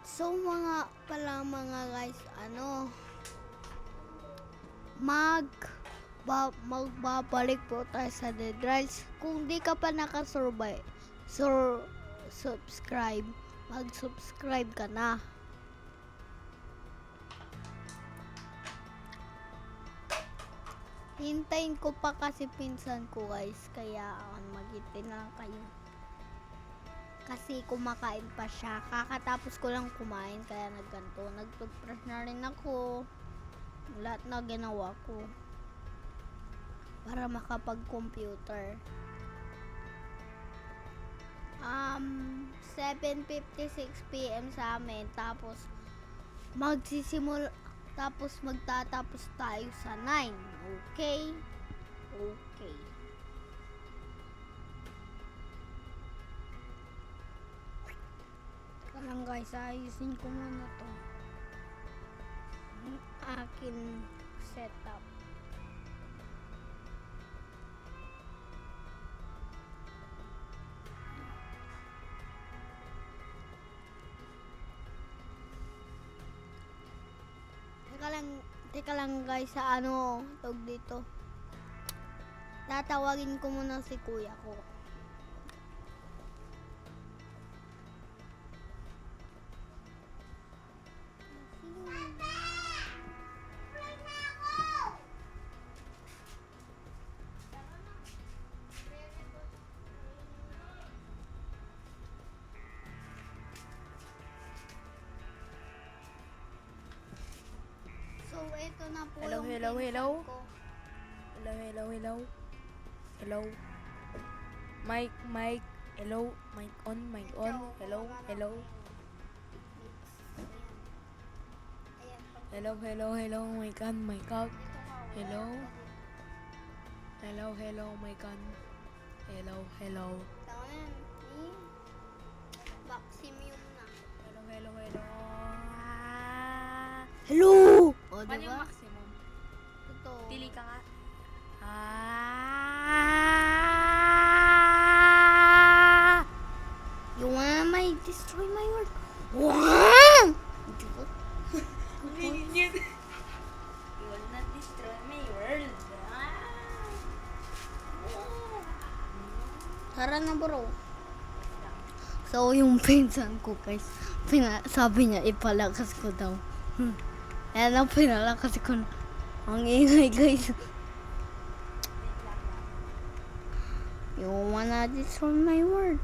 So mga guys, magbabalik po tayo sa Dead Rides. Kung di ka pa nakasurvive, subscribe, mag-subscribe ka na. Hintayin ko pa kasi pinsan ko guys, kaya mag-hintay na lang kayo. Kasi kumakain pa siya, kakatapos ko lang kumain kaya nagganto. Nag-toothbrush na rin ako, lahat na ginawa ko para makapag-computer. 7:56 PM sa amin, tapos magtatapos tayo sa 9. Okay? Okay. Teka lang guys, ayusin ko muna to. Ang akin setup. Teka lang guys, sa tawag dito. Tatawagin ko muna si kuya ko. So, ito na po Hello, yung hello, pinsan hello. ko. Hello. Mic. Hello. Mic on. Hello. Hello. Mic on. Mic out. Hello. Mic on. Hello. Tama na yan. Maximum na. Hello. Hello! O, Paano yung diba? maximum? Ito. Pili ka nga. You wanna destroy my world? Wow! Diba? You will not destroy my world. Tara na bro. So, yung pinsan ko guys, sabi niya ipalakas ko daw. Ayan ang pinalakas ko na. Ang ingay guys. You wanna destroy my world?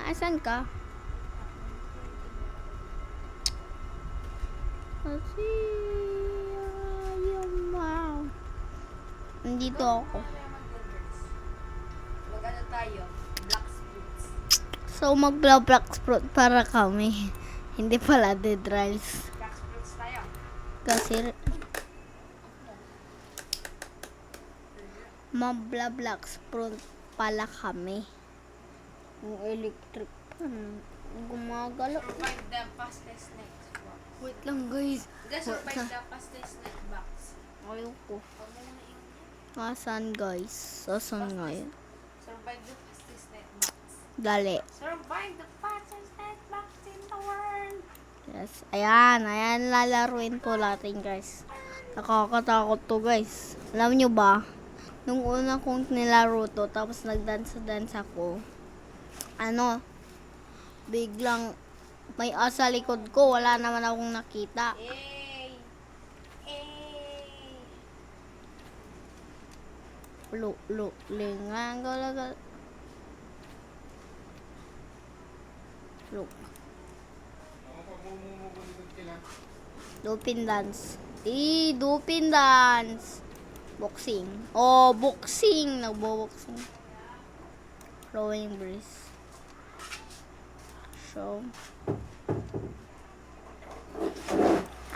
Asan ka? Kasi wow. Nandito ako. Mag-ano tayo? Black Spirits. So magla-black fruit para kami. Hindi pala Dead Rides. Black Spirits tayo. Kasi mag-black fruit pala kami. Yung electric pan gumagalaw. Survive the fastest next box. Wait lang guys. Survive the fastest next box. Ayoko. Huwag mo muna yun. Asan guys? Asan nga yun? Survive the fastest net box. Dali. Survive the fastest net box in the world. Yes. Ayan lalaruin po natin guys. Nakakatakot to guys. Alam nyo ba? Nung una kong nilaro to, tapos nagdansa ako. Biglang may asa likod ko. Wala naman akong nakita. Hey! Lingang galagal. Look. Dupin dance. Dupin dance. Boxing. Oh, boxing. Nagbo-boxing. Flowing breeze. So.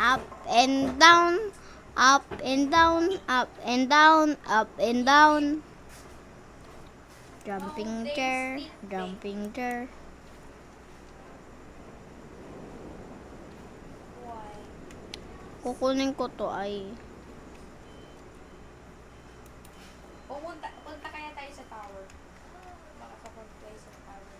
Up and down. Up and down. Up and down. Up and down. Jumping chair. Jumping chair. Why? Kukunin ko to ay. Punta kaya tayo sa tower. Baka kapag tayo sa tower.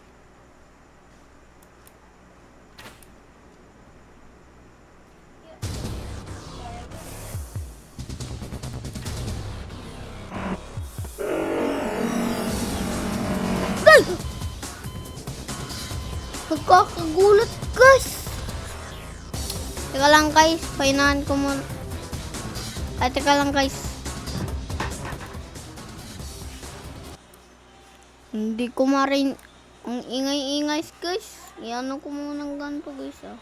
Nagkakagulat, guys. Teka lang, guys. Painahan ko muna. Ay, teka lang, guys. Hindi ko marin. Ang ingay-ingay, guys. Iano ko muna ng ganito, guys, ah.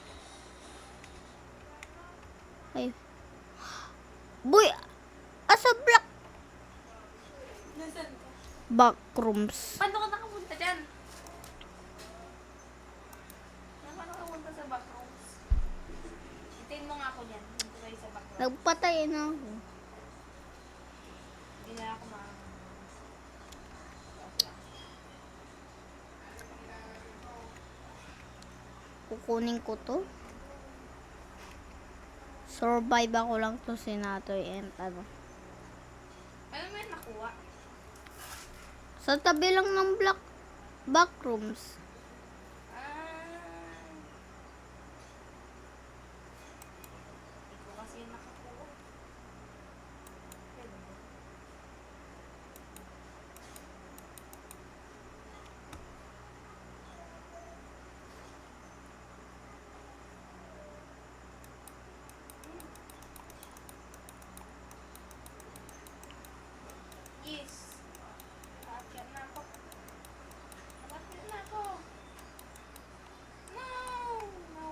Ay. Boy! Asa black? Nasaan ka? Backrooms. Paano ka nakapunta dyan? Paano ka nakapunta sa backrooms? Hintayin mo nga ako dyan. Hintayin tayo sa backrooms. Nagpatay na ako. Hindi na ako ma... Kukunin ko to. Survive ako lang to, Senatoy, and ano. Ano mo yung nakuha? Sa tabi lang ng backrooms. Ikaw kasi yung nakakuha. Pwede ba? Yes. Aakyat na ako. Aakyat na ako. No! No.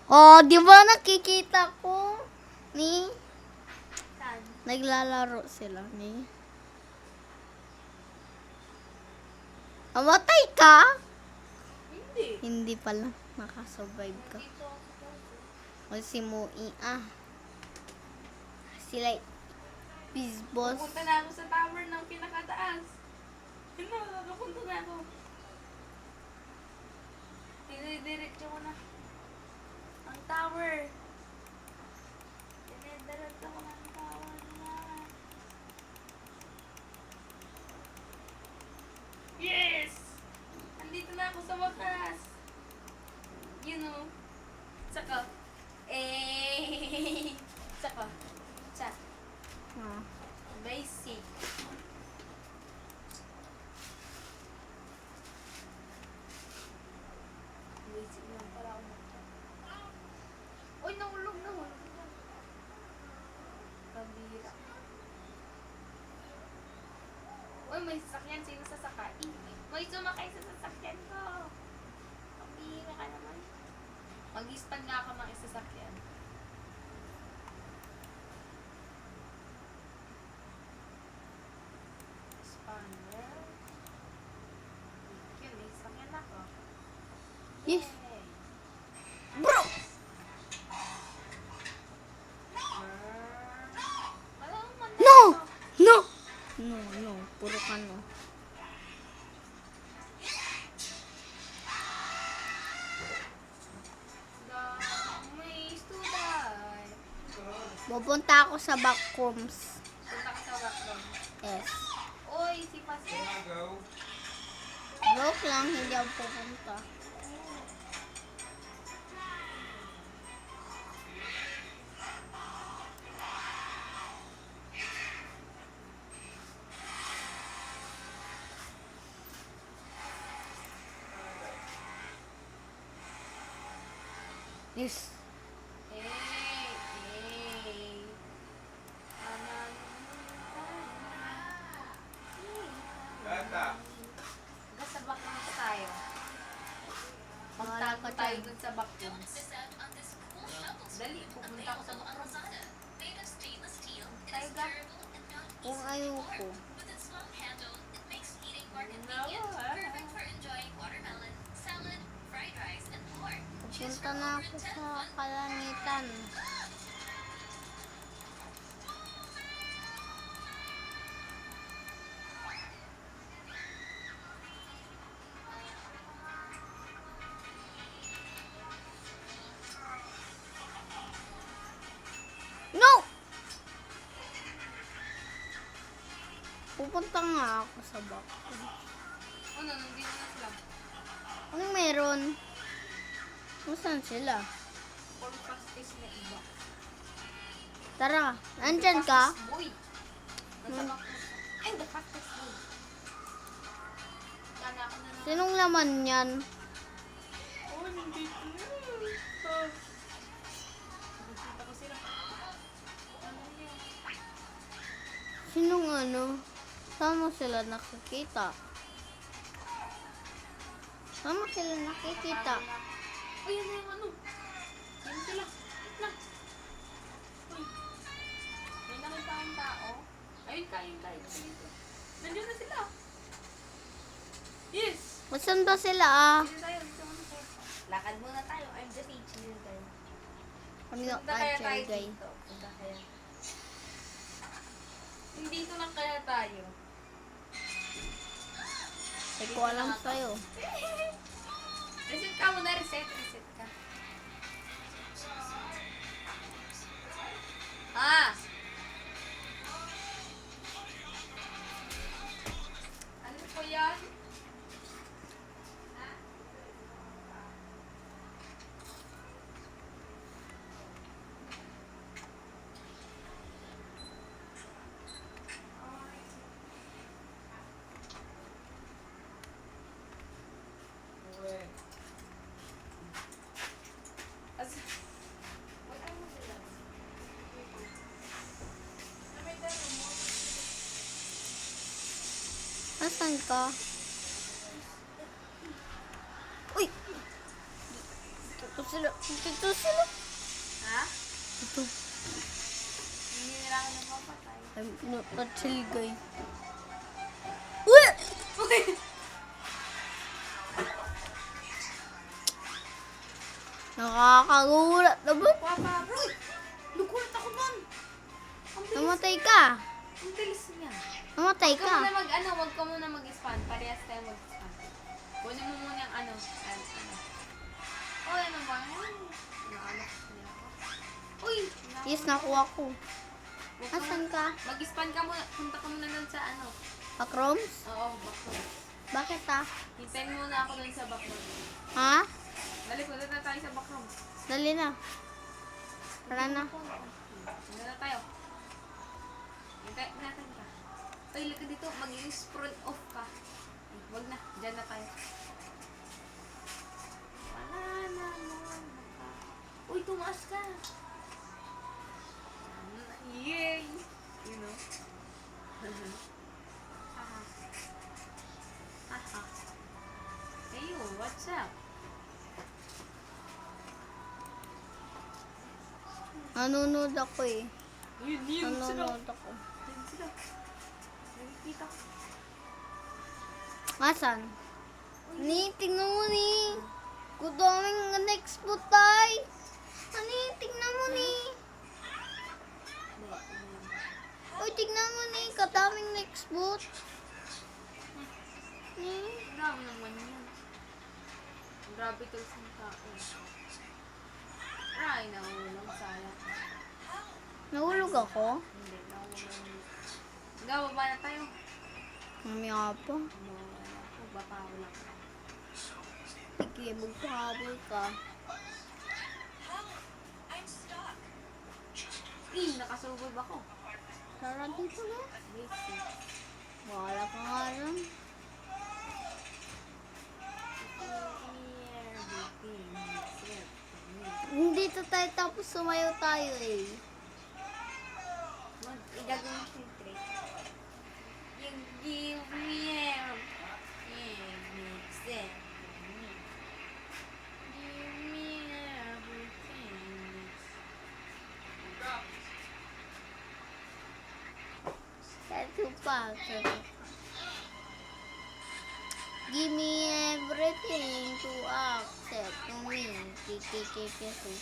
Oh, di ba nakikita ko? Ni, Saan? naglalaro sila ni. Amatay ka? Hindi. Hindi pala. Nakasurvive ka. Dito ako. O si Mui, ah. Sila, Peace Boss. Pupunta na ako sa tower ng pinakataas. Hindi, nakapunta na ako. Diretso ko na. Ang tower. Diretso ko na ang tower na. Yes! Andito na ako sa wakas. You know. Saka. Saka. Chat. Ah. Basic. Basic lang para ako. Uy, nahulog. Kabira. Uy, may sasakyan. Sino sasakay? May sumakay sa sasakyan ko. Kabira ka naman. Mag-ispan nga ako mga sasakyan. Spanner. Yun, may sasakyan ako. Yes. Yay. Bro! Walang man- No! No! No. Puro ka no. Dami student. Pupunta ako sa backrooms. Punta ka sa background. Yes. Uy, si Pastor. Joke lang, hindi ako pupunta. Yes. Hey. Sa backrooms tayo. Magtago tayo dun sa backrooms. Dali, pupunta ako sa backrooms. Tayo ga. Kung ayoko. Pupunta na ako sa kalangitan. No! Pupunta nga ako sa backrooms. Ano, nandito na sila. Anong meron? Saan sila? For fastest na iba. Tara, nandyan ka? Fastest boy. Nasa backrooms. Ay, the fastest boy. Sinong laman yan? Oh, hindi ko. Oh. Nakikita ko sila. Ano yan? Sinong ano? Saan mo sila nakikita? Saan mo sila nakikita? Uy, ano yung ano? Yan sila. Wait lang. Uy. May nakita akong tao. Ayun ka, ayun ka. Dito. Nandiyan na sila. Yes! Masan ba sila ah? Dito tayo. Dito muna tayo. Lakad muna tayo. I'm just teaching you tayo. Kami yung Punta kaya tayo guy. dito. Punta kaya. Hindi dito lang kaya tayo. Hindi ko alam sa'yo. Reset ka muna. Reset. Reset ka. Ah! Ano po yan? Nasaan ka? Uy! Dito sila. Dito sila. Ha? Dito. Hindi nila ako napapatay. I'm not a chill guy. Uy! Uy! Nakakagulat naman. Papa, bro! Nagulat ako doon! Ang bilis, Namatay ka. ang bilis niya. Namatay Huwag ka ka. muna wag ka muna mag-spawn. Parehas tayo mag-spawn. Kunin mo muna yung ano. Oh, ano ba yan? Naanak niya ako. Uy! Yes, nakuha ko. Huwag ka Asan muna- ka? Mag-spawn ka muna. Punta ka muna doon sa ano. Backrooms? Oo, backroom. Bakit ah? Hintayin muna ako doon sa backroom. Ha? Dali, punta na tayo sa backroom. Dali na. Tara na. Punta na tayo. Hintayin natin ka. Uy, lika dito. Mag-i-sprint off ka. Ay, wag na. Diyan na tayo. Wala na naman. Uy, tumaas ka. Yay! You know? Haha. Haha. Hey, you, what's up? Nanonood ako eh. Yun, sila. Nanonood ako. Yun sila. Nakikita ko. Asan? Ni, tingnan mo ni. Kudaming next boot tay. Ani, tingnan mo ni. Uy, tingnan mo ni. Kadaming next boot. Ni. Grabe naman yan. Grabe ito sa tao. Ay, nahulog. Sayang. Nahulog ako. Hindi, nahulog. Baba na tayo. Mamaya pa. Baba na ako. Bapawal ako. Sige, magpahabol ka. Nakasurvive ako. Tara dito na. Basic. Wala ka nga lang. Everything except me. Hindi to tayo tapos sumayo tayo eh. Igagawin mo yung trick. You give me everything except me. Give me everything. Ito pa. Give me everything to accept to me. Kikikikiki.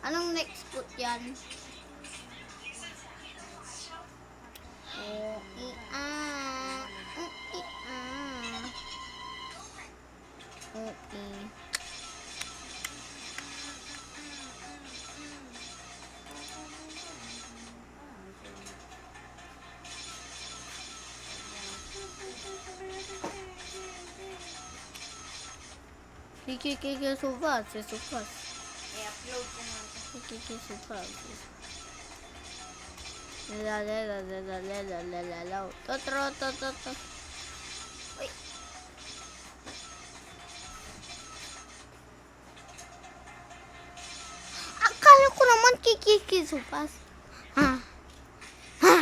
Anong next put yan? Oh, i-a. I-a. Okay. Kikikiki so fast, so fast. I-upload ko nga ito. Kikiki so fast. La la la la la la la la la la. Totro to to to. supas. Ha? Ha?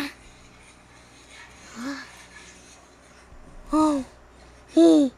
Ha? Oh. Oh.